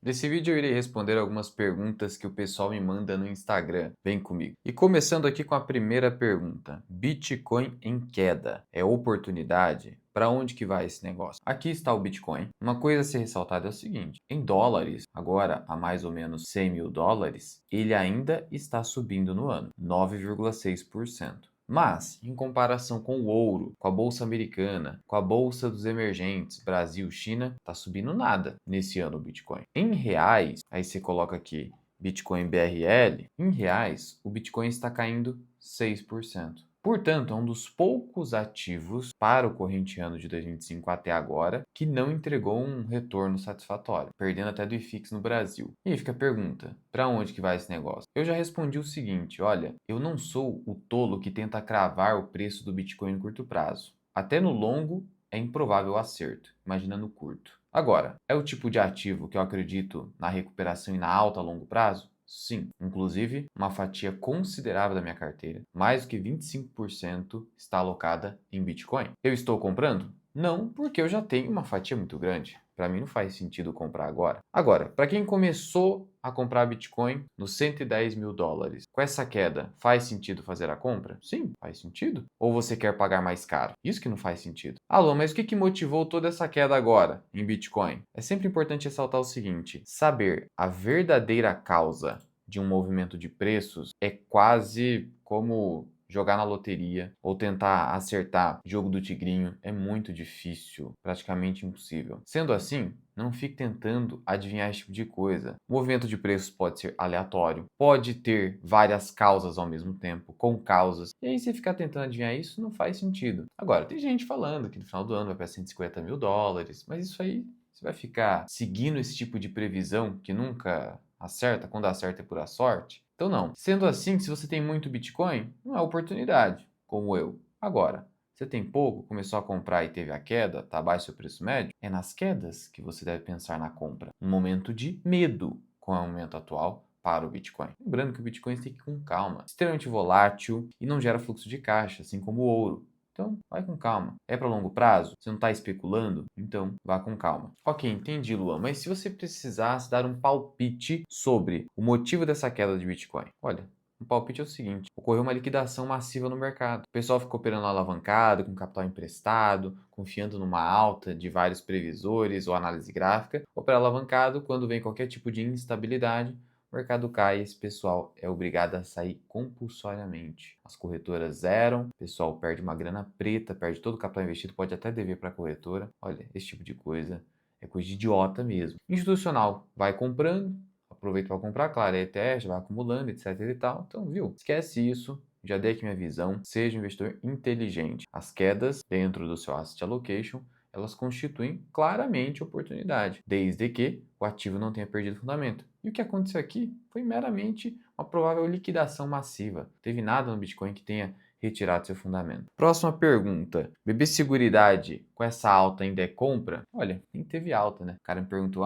Nesse vídeo eu irei responder algumas perguntas que o pessoal me manda no Instagram. Vem comigo. E começando aqui com a primeira pergunta. Bitcoin em queda. É oportunidade? Para onde que vai esse negócio? Aqui está o Bitcoin. Uma coisa a ser ressaltada é o seguinte. Em dólares, agora a mais ou menos 100 mil dólares, ele ainda está subindo no ano. 9,6%. Mas, em comparação com o ouro, com a bolsa americana, com a bolsa dos emergentes, Brasil, China, tá subindo nada nesse ano o Bitcoin. Em reais, aí você coloca aqui Bitcoin BRL, em reais, o Bitcoin está caindo 6%. Portanto, é um dos poucos ativos para o corrente ano de 2025 até agora que não entregou um retorno satisfatório, perdendo até do IFIX no Brasil. E aí fica a pergunta, para onde que vai esse negócio? Eu já respondi o seguinte, olha, eu não sou o tolo que tenta cravar o preço do Bitcoin no curto prazo. Até no longo é improvável o acerto, imagina no curto. Agora, é o tipo de ativo que eu acredito na recuperação e na alta a longo prazo? Sim, inclusive uma fatia considerável da minha carteira, mais do que 25% está alocada em Bitcoin. Eu estou comprando? Não, porque eu já tenho uma fatia muito grande. Para mim não faz sentido comprar agora. Agora, para quem começou a comprar Bitcoin nos 110 mil dólares, com essa queda, faz sentido fazer a compra? Sim, faz sentido. Ou você quer pagar mais caro? Isso que não faz sentido. Alô, mas o que motivou toda essa queda agora em Bitcoin? É sempre importante ressaltar o seguinte: saber a verdadeira causa de um movimento de preços é quase como jogar na loteria ou tentar acertar jogo do tigrinho é muito difícil, praticamente impossível. Sendo assim, não fique tentando adivinhar esse tipo de coisa. O movimento de preços pode ser aleatório, pode ter várias causas ao mesmo tempo, com causas. E aí você ficar tentando adivinhar isso não faz sentido. Agora, tem gente falando que no final do ano vai para 150 mil dólares, mas isso aí você vai ficar seguindo esse tipo de previsão que nunca acerta, quando acerta é pura sorte? Então não. Sendo assim, se você tem muito Bitcoin, não é oportunidade, como eu. Agora, você tem pouco, começou a comprar e teve a queda, está abaixo do preço médio, é nas quedas que você deve pensar na compra. Um momento de medo com o aumento atual para o Bitcoin. Lembrando que o Bitcoin tem que ir com calma, extremamente volátil e não gera fluxo de caixa, assim como o ouro. Então, vai com calma. É para longo prazo? Você não está especulando? Então, vá com calma. Ok, entendi, Luan. Mas se você precisasse dar um palpite sobre o motivo dessa queda de Bitcoin, olha, o palpite é o seguinte: ocorreu uma liquidação massiva no mercado. O pessoal ficou operando alavancado, com capital emprestado, confiando numa alta de vários previsores ou análise gráfica. Operar alavancado, quando vem qualquer tipo de instabilidade, o mercado cai e esse pessoal é obrigado a sair compulsoriamente. As corretoras zeram, o pessoal perde uma grana preta, perde todo o capital investido, pode até dever para a corretora. Olha, esse tipo de coisa é coisa de idiota mesmo. Institucional vai comprando, aproveita para comprar, claro, é ETF, vai acumulando, etc e tal. Então, viu? Esquece isso. Já dei aqui minha visão. Seja um investidor inteligente. As quedas dentro do seu asset allocation elas constituem claramente oportunidade, desde que o ativo não tenha perdido fundamento. E o que aconteceu aqui foi meramente uma provável liquidação massiva. Não teve nada no Bitcoin que tenha retirado seu fundamento. Próxima pergunta. BB Seguridade, com essa alta ainda é compra? Olha, nem teve alta, né? O cara me perguntou,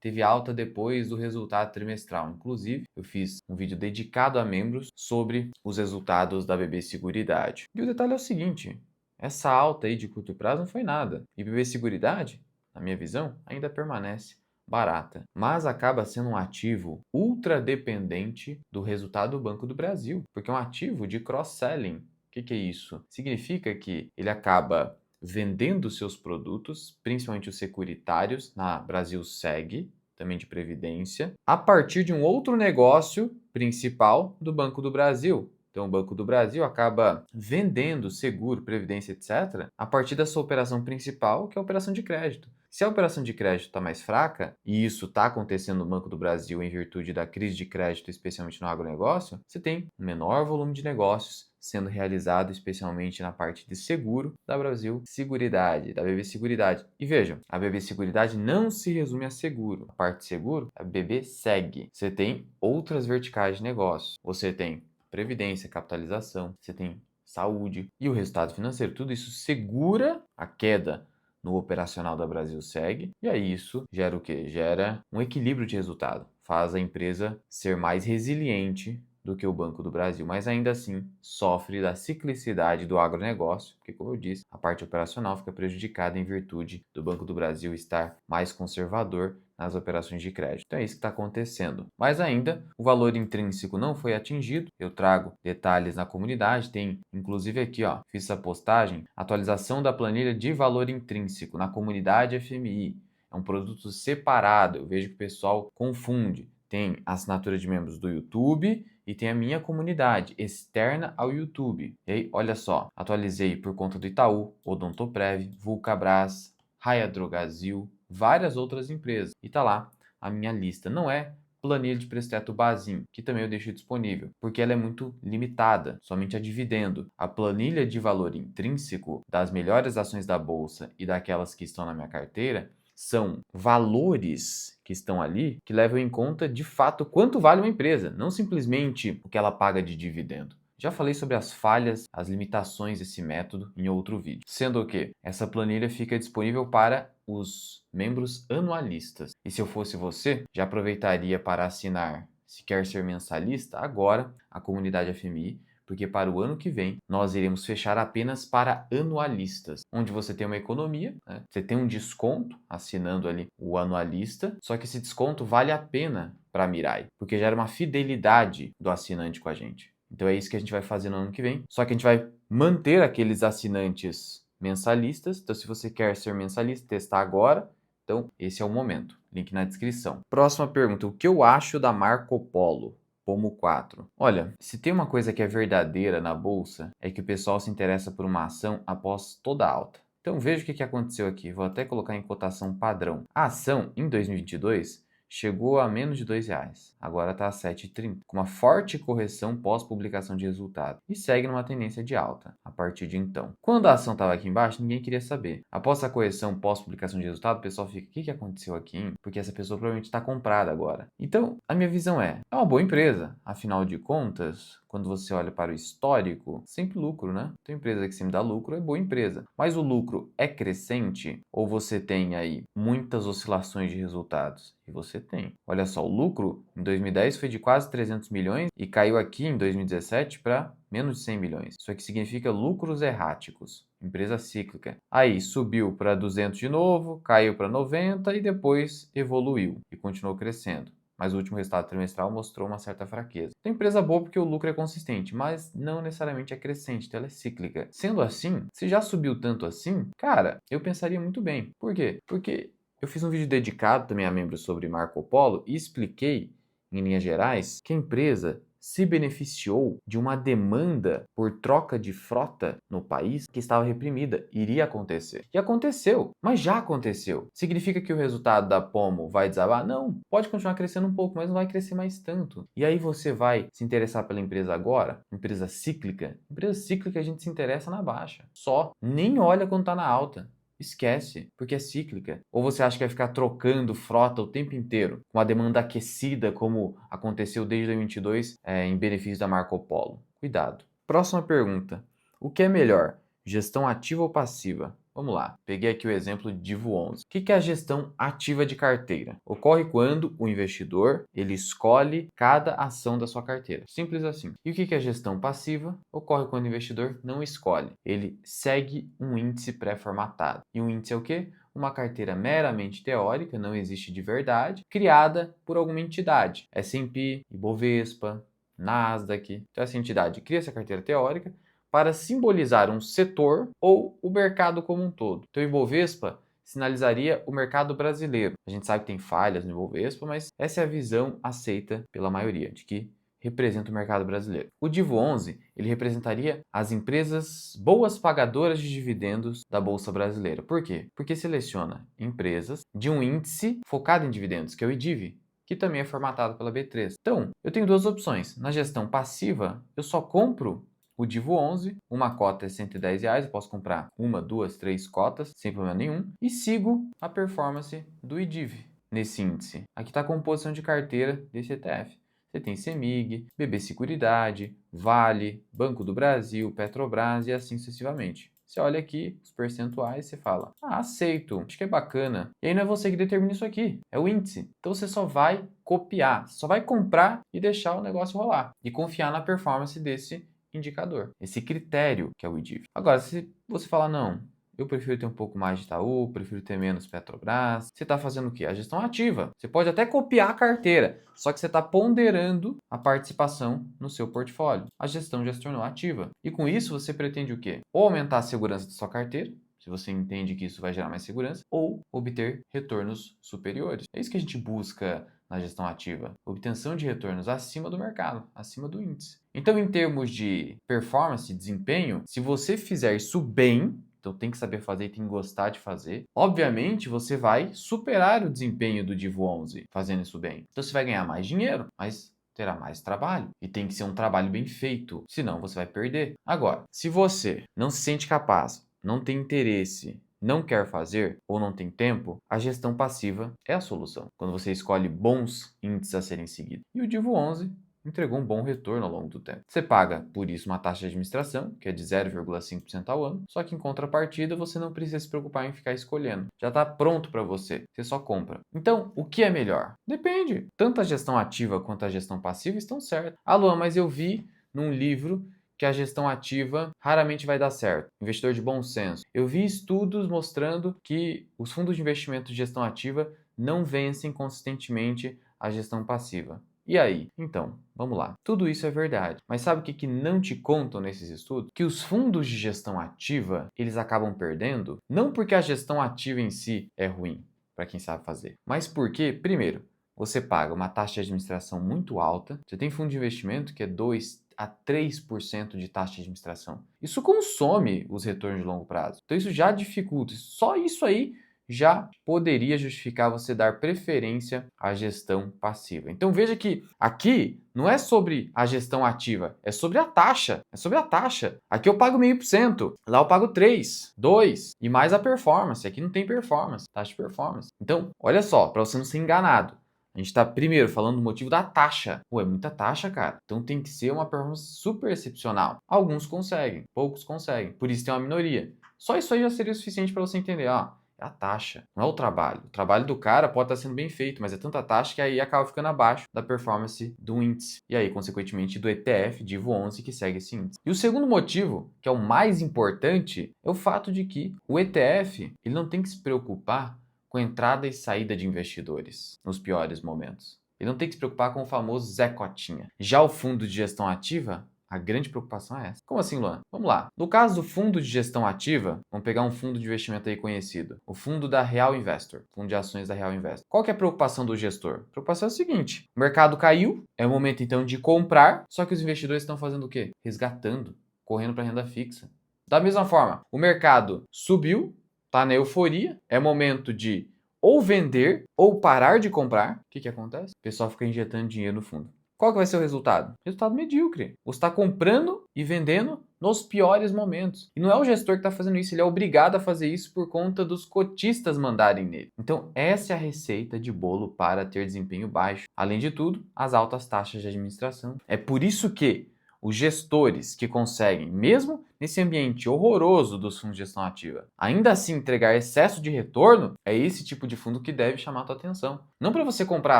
teve alta depois do resultado trimestral. Inclusive, eu fiz um vídeo dedicado a membros sobre os resultados da BB Seguridade. E o detalhe é o seguinte, essa alta aí de curto prazo não foi nada. E BB Seguridade, na minha visão, ainda permanece barata, mas acaba sendo um ativo ultra dependente do resultado do Banco do Brasil, porque é um ativo de cross-selling. O que é isso? Significa que ele acaba vendendo seus produtos, principalmente os securitários, na Brasil Seg, também de previdência, a partir de um outro negócio principal do Banco do Brasil. Então, o Banco do Brasil acaba vendendo seguro, previdência, etc., a partir da sua operação principal, que é a operação de crédito. Se a operação de crédito está mais fraca, e isso está acontecendo no Banco do Brasil em virtude da crise de crédito, especialmente no agronegócio, você tem um menor volume de negócios sendo realizado, especialmente na parte de seguro da Brasil Seguridade, da BB Seguridade. E vejam, a BB Seguridade não se resume a seguro. A parte de seguro, a BB segue. Você tem outras verticais de negócio. Você tem previdência, capitalização, você tem saúde e o resultado financeiro. Tudo isso segura a queda no operacional da Brasil Seg, e aí isso gera o quê? Gera um equilíbrio de resultado, faz a empresa ser mais resiliente do que o Banco do Brasil, mas ainda assim sofre da ciclicidade do agronegócio, porque, como eu disse, a parte operacional fica prejudicada em virtude do Banco do Brasil estar mais conservador nas operações de crédito. Então é isso que está acontecendo. Mas ainda, o valor intrínseco não foi atingido. Eu trago detalhes na comunidade, tem inclusive aqui, ó, fiz essa postagem, atualização da planilha de valor intrínseco na comunidade FMI. É um produto separado, eu vejo que o pessoal confunde. Tem a assinatura de membros do YouTube e tem a minha comunidade externa ao YouTube. E aí, olha só, atualizei por conta do Itaú, Odontoprev, Vulcabras, Raia Drogasil, várias outras empresas. E tá lá a minha lista. Não é planilha de preço-teto Bazin, que também eu deixo disponível, porque ela é muito limitada, somente a dividendo. A planilha de valor intrínseco das melhores ações da bolsa e daquelas que estão na minha carteira são valores que estão ali que levam em conta de fato quanto vale uma empresa, não simplesmente o que ela paga de dividendo. Já falei sobre as falhas, as limitações desse método em outro vídeo. Sendo que essa planilha fica disponível para os membros anualistas. E se eu fosse você, já aproveitaria para assinar, se quer ser mensalista, agora a comunidade FMI, porque para o ano que vem nós iremos fechar apenas para anualistas, onde você tem uma economia, né? Você tem um desconto assinando ali o anualista, só que esse desconto vale a pena para a Mirai, porque gera uma fidelidade do assinante com a gente. Então é isso que a gente vai fazer no ano que vem, só que a gente vai manter aqueles assinantes mensalistas. Então se você quer ser mensalista, testar agora, então esse é o momento. Link na descrição. Próxima pergunta, o que eu acho da Marco Polo? Pomo 4. Olha, se tem uma coisa que é verdadeira na bolsa, é que o pessoal se interessa por uma ação após toda a alta. Então veja o que aconteceu aqui, vou até colocar em cotação padrão. A ação em 2022 chegou a menos de R$2, agora está a 7,30, com uma forte correção pós-publicação de resultado e segue numa tendência de alta a partir de então. Quando a ação estava aqui embaixo, ninguém queria saber. Após a correção pós-publicação de resultado, o pessoal fica, o que aconteceu aqui, hein? Porque essa pessoa provavelmente está comprada agora. Então, a minha visão é uma boa empresa, afinal de contas, quando você olha para o histórico, sempre lucro, né? Então, empresa que sempre dá lucro é boa empresa. Mas o lucro é crescente ou você tem aí muitas oscilações de resultados? E você tem. Olha só, o lucro em 2010 foi de quase 300 milhões e caiu aqui em 2017 para menos de 100 milhões. Isso aqui significa lucros erráticos. Empresa cíclica. Aí subiu para 200 de novo, caiu para 90 e depois evoluiu e continuou crescendo. Mas o último resultado trimestral mostrou uma certa fraqueza. Tem empresa boa porque o lucro é consistente, mas não necessariamente é crescente, então ela é cíclica. Sendo assim, se já subiu tanto assim, cara, eu pensaria muito bem. Por quê? Porque eu fiz um vídeo dedicado também a membros sobre Marco Polo e expliquei, em linhas gerais, que a empresa se beneficiou de uma demanda por troca de frota no país que estava reprimida. Iria acontecer. E aconteceu, mas já aconteceu. Significa que o resultado da Pomo vai desabar? Não. Pode continuar crescendo um pouco, mas não vai crescer mais tanto. E aí você vai se interessar pela empresa agora? Empresa cíclica? Empresa cíclica a gente se interessa na baixa. Só. Nem olha quando está na alta. Esquece, porque é cíclica. Ou você acha que vai ficar trocando frota o tempo inteiro, com a demanda aquecida, como aconteceu desde 2022, em benefício da Marco Polo? Cuidado. Próxima pergunta. O que é melhor, gestão ativa ou passiva? Vamos lá, peguei aqui o exemplo de Divo 11. O que é a gestão ativa de carteira? Ocorre quando o investidor ele escolhe cada ação da sua carteira. Simples assim. E o que é a gestão passiva? Ocorre quando o investidor não escolhe. Ele segue um índice pré-formatado. E um índice é o quê? Uma carteira meramente teórica, não existe de verdade, criada por alguma entidade. S&P, Ibovespa, Nasdaq. Então essa entidade cria essa carteira teórica para simbolizar um setor ou o mercado como um todo. Então, o Ibovespa sinalizaria o mercado brasileiro. A gente sabe que tem falhas no Ibovespa, mas essa é a visão aceita pela maioria, de que representa o mercado brasileiro. O Divo 11, ele representaria as empresas boas pagadoras de dividendos da Bolsa Brasileira. Por quê? Porque seleciona empresas de um índice focado em dividendos, que é o IDIV, que também é formatado pela B3. Então, eu tenho duas opções. Na gestão passiva, eu só compro o Divo 11, uma cota é R$110, eu posso comprar uma, duas, três cotas, sem problema nenhum, e sigo a performance do IDIV nesse índice. Aqui está a composição de carteira desse ETF. Você tem CEMIG, BB Seguridade, Vale, Banco do Brasil, Petrobras e assim sucessivamente. Você olha aqui os percentuais e você fala, aceito, acho que é bacana. E aí não é você que determina isso aqui, é o índice. Então você só vai copiar, só vai comprar e deixar o negócio rolar. E confiar na performance desse indicador, esse critério que é o IDIV. Agora, se você falar, não, eu prefiro ter um pouco mais de Itaú, prefiro ter menos Petrobras. Você está fazendo o quê? A gestão ativa. Você pode até copiar a carteira, só que você está ponderando a participação no seu portfólio. A gestão já se tornou ativa. E com isso você pretende o quê? Ou aumentar a segurança da sua carteira, se você entende que isso vai gerar mais segurança, ou obter retornos superiores. É isso que a gente busca na gestão ativa, obtenção de retornos acima do mercado, acima do índice. Então, em termos de performance, desempenho, se você fizer isso bem, então tem que saber fazer e tem que gostar de fazer, obviamente você vai superar o desempenho do Divo 11 fazendo isso bem. Então você vai ganhar mais dinheiro, mas terá mais trabalho. E tem que ser um trabalho bem feito, senão você vai perder. Agora, se você não se sente capaz, não tem interesse, não quer fazer ou não tem tempo, a gestão passiva é a solução. Quando você escolhe bons índices a serem seguidos. E o Divo 11 entregou um bom retorno ao longo do tempo. Você paga, por isso, uma taxa de administração, que é de 0,5% ao ano, só que em contrapartida você não precisa se preocupar em ficar escolhendo. Já está pronto para você, você só compra. Então, o que é melhor? Depende. Tanto a gestão ativa quanto a gestão passiva estão certas. Ah, Luan, mas eu vi num livro que a gestão ativa raramente vai dar certo. Investidor de bom senso. Eu vi estudos mostrando que os fundos de investimento de gestão ativa não vencem consistentemente a gestão passiva. E aí? Então, vamos lá. Tudo isso é verdade. Mas sabe o que não te contam nesses estudos? Que os fundos de gestão ativa, eles acabam perdendo, não porque a gestão ativa em si é ruim, para quem sabe fazer, mas porque, primeiro, você paga uma taxa de administração muito alta. Você tem fundo de investimento que é 2 a 3% de taxa de administração. Isso consome os retornos de longo prazo. Então isso já dificulta. Só isso aí já poderia justificar você dar preferência à gestão passiva. Então veja que aqui não é sobre a gestão ativa, é sobre a taxa. É sobre a taxa. Aqui eu pago 0,5%, lá eu pago 3, 2 e mais a performance. Aqui não tem performance, taxa de performance. Então, olha só, para você não ser enganado. A gente está primeiro falando do motivo da taxa. Pô, é muita taxa, cara. Então tem que ser uma performance super excepcional. Alguns conseguem, poucos conseguem. Por isso tem uma minoria. Só isso aí já seria o suficiente para você entender, ó. É a taxa, não é o trabalho. O trabalho do cara pode estar sendo bem feito, mas é tanta taxa que aí acaba ficando abaixo da performance do índice. E aí, consequentemente, do ETF Divo 11 que segue esse índice. E o segundo motivo, que é o mais importante, é o fato de que o ETF ele não tem que se preocupar com entrada e saída de investidores nos piores momentos. Ele não tem que se preocupar com o famoso Zé Cotinha. Já o fundo de gestão ativa, a grande preocupação é essa. Como assim, Luan? Vamos lá. No caso do fundo de gestão ativa, vamos pegar um fundo de investimento aí conhecido. O fundo da Real Investor. Fundo de ações da Real Investor. Qual que é a preocupação do gestor? A preocupação é a seguinte. O mercado caiu, é o momento então de comprar, só que os investidores estão fazendo o quê? Resgatando, correndo para renda fixa. Da mesma forma, o mercado subiu, está na euforia, é momento de ou vender ou parar de comprar. O que acontece? O pessoal fica injetando dinheiro no fundo. Qual que vai ser o resultado? Resultado medíocre. Você está comprando e vendendo nos piores momentos. E não é o gestor que está fazendo isso, ele é obrigado a fazer isso por conta dos cotistas mandarem nele. Então, essa é a receita de bolo para ter desempenho baixo. Além de tudo, as altas taxas de administração. É por isso que os gestores que conseguem, mesmo nesse ambiente horroroso dos fundos de gestão ativa, ainda assim entregar excesso de retorno, é esse tipo de fundo que deve chamar a tua atenção. Não para você comprar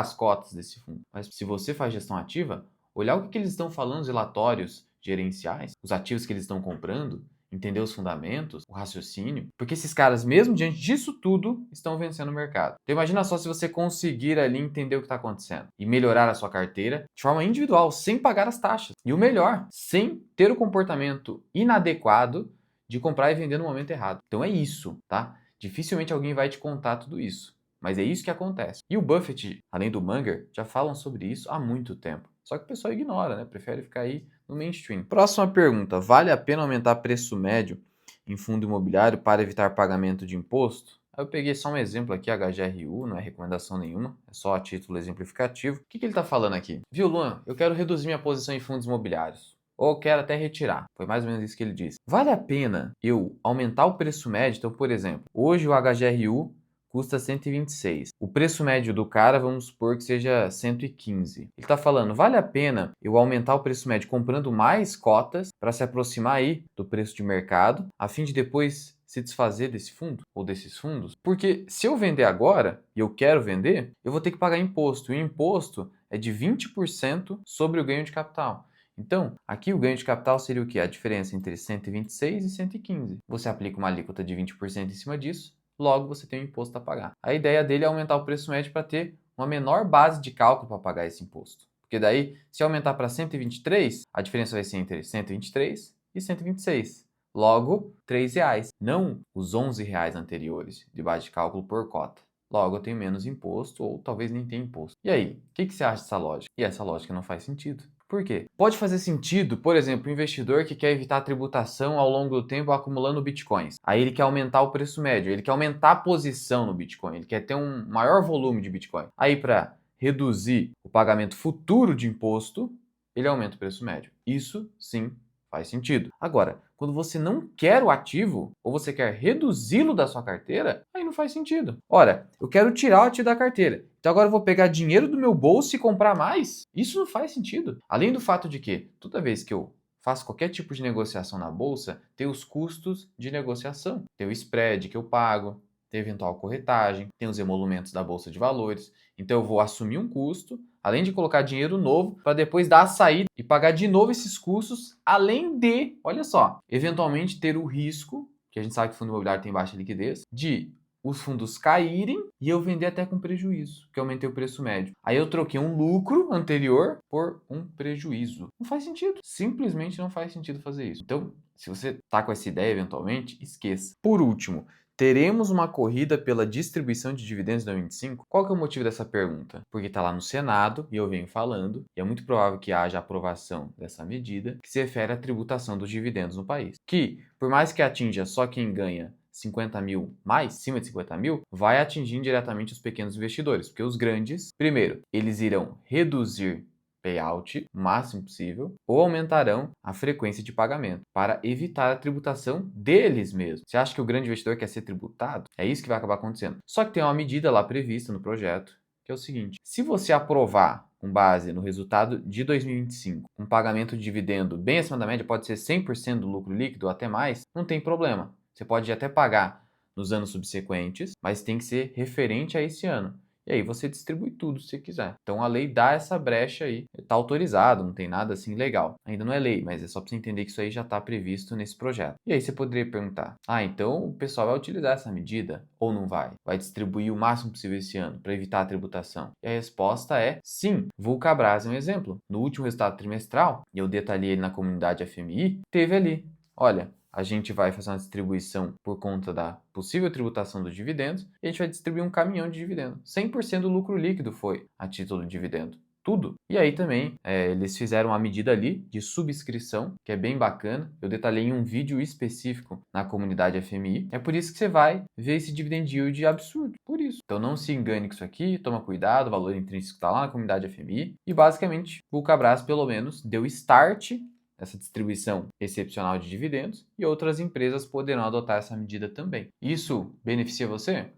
as cotas desse fundo, mas se você faz gestão ativa, olhar o que eles estão falando nos relatórios gerenciais, os ativos que eles estão comprando, entender os fundamentos, o raciocínio, porque esses caras, mesmo diante disso tudo, estão vencendo o mercado. Então imagina só se você conseguir ali entender o que está acontecendo e melhorar a sua carteira de forma individual, sem pagar as taxas. E o melhor, sem ter o comportamento inadequado de comprar e vender no momento errado. Então é isso, tá? Dificilmente alguém vai te contar tudo isso. Mas é isso que acontece. E o Buffett, além do Munger, já falam sobre isso há muito tempo. Só que o pessoal ignora, né? Prefere ficar aí no mainstream. Próxima pergunta. Vale a pena aumentar preço médio em fundo imobiliário para evitar pagamento de imposto? Eu peguei só um exemplo aqui, HGRU, não é recomendação nenhuma, é só a título exemplificativo. O que ele está falando aqui? Viu, Luan? Eu quero reduzir minha posição em fundos imobiliários. Ou quero até retirar. Foi mais ou menos isso que ele disse. Vale a pena eu aumentar o preço médio? Então, por exemplo, hoje o HGRU custa 126. O preço médio do cara, vamos supor que seja 115. Ele está falando, vale a pena eu aumentar o preço médio comprando mais cotas para se aproximar aí do preço de mercado, a fim de depois se desfazer desse fundo ou desses fundos? Porque se eu vender agora e eu quero vender, eu vou ter que pagar imposto. E o imposto é de 20% sobre o ganho de capital. Então, aqui o ganho de capital seria o quê? A diferença entre 126 e 115. Você aplica uma alíquota de 20% em cima disso, logo você tem um imposto a pagar. A ideia dele é aumentar o preço médio para ter uma menor base de cálculo para pagar esse imposto. Porque daí, se aumentar para 123, a diferença vai ser entre 123 e 126. Logo, R$3, não os R$11 anteriores de base de cálculo por cota. Logo, eu tenho menos imposto ou talvez nem tenha imposto. E aí, o que você acha dessa lógica? E essa lógica não faz sentido. Por quê? Pode fazer sentido, por exemplo, um investidor que quer evitar a tributação ao longo do tempo acumulando bitcoins. Aí ele quer aumentar o preço médio, ele quer aumentar a posição no Bitcoin, ele quer ter um maior volume de Bitcoin. Aí, para reduzir o pagamento futuro de imposto, ele aumenta o preço médio. Isso sim faz sentido. Agora, quando você não quer o ativo ou você quer reduzi-lo da sua carteira, aí não faz sentido. Ora, eu quero tirar o ativo da carteira. Então agora eu vou pegar dinheiro do meu bolso e comprar mais? Isso não faz sentido. Além do fato de que toda vez que eu faço qualquer tipo de negociação na bolsa, tem os custos de negociação, tem o spread que eu pago, tem eventual corretagem, tem os emolumentos da bolsa de valores. Então eu vou assumir um custo, além de colocar dinheiro novo, para depois dar a saída e pagar de novo esses custos, além de, olha só, eventualmente ter o risco, que a gente sabe que o fundo imobiliário tem baixa liquidez, de os fundos caírem e eu vender até com prejuízo, que eu aumentei o preço médio. Aí eu troquei um lucro anterior por um prejuízo. Não faz sentido. Simplesmente não faz sentido fazer isso. Então, se você tá com essa ideia eventualmente, esqueça. Por último, teremos uma corrida pela distribuição de dividendos em 2025? Qual que é o motivo dessa pergunta? Porque está lá no Senado, e eu venho falando, e é muito provável que haja aprovação dessa medida, que se refere à tributação dos dividendos no país. Que, por mais que atinja só quem ganha 50 mil mais, acima de 50 mil, vai atingir indiretamente os pequenos investidores. Porque os grandes, primeiro, eles irão reduzir payout o máximo possível ou aumentarão a frequência de pagamento para evitar a tributação deles mesmos. Você acha que o grande investidor quer ser tributado? É isso que vai acabar acontecendo. Só que tem uma medida lá prevista no projeto, que é o seguinte: se você aprovar com base no resultado de 2025, um pagamento de dividendo bem acima da média, pode ser 100% do lucro líquido ou até mais, não tem problema. Você pode até pagar nos anos subsequentes, mas tem que ser referente a esse ano. E aí você distribui tudo se quiser. Então a lei dá essa brecha aí. Está autorizado, não tem nada assim legal. Ainda não é lei, mas é só para você entender que isso aí já está previsto nesse projeto. E aí você poderia perguntar: então o pessoal vai utilizar essa medida ou não vai? Vai distribuir o máximo possível esse ano para evitar a tributação? E a resposta é sim. Vulcabras é um exemplo. No último resultado trimestral, e eu detalhei ele na comunidade FMI, teve ali: olha, a gente vai fazer uma distribuição por conta da possível tributação dos dividendos e a gente vai distribuir um caminhão de dividendo. 100% do lucro líquido foi a título de dividendo. Tudo. E aí também eles fizeram uma medida ali de subscrição, que é bem bacana. Eu detalhei em um vídeo específico na comunidade FMI. É por isso que você vai ver esse dividend yield absurdo. Por isso. Então não se engane com isso aqui, toma cuidado, o valor intrínseco está lá na comunidade FMI. E basicamente, o Vulcabras pelo menos deu start essa distribuição excepcional de dividendos e outras empresas poderão adotar essa medida também. Isso beneficia você?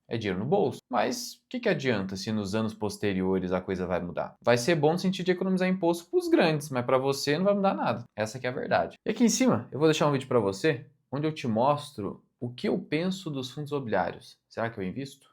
É dinheiro no bolso. Mas o que adianta se nos anos posteriores a coisa vai mudar? Vai ser bom no sentido de economizar imposto para os grandes, mas para você não vai mudar nada. Essa que é a verdade. E aqui em cima eu vou deixar um vídeo para você onde eu te mostro o que eu penso dos fundos imobiliários. Será que eu invisto?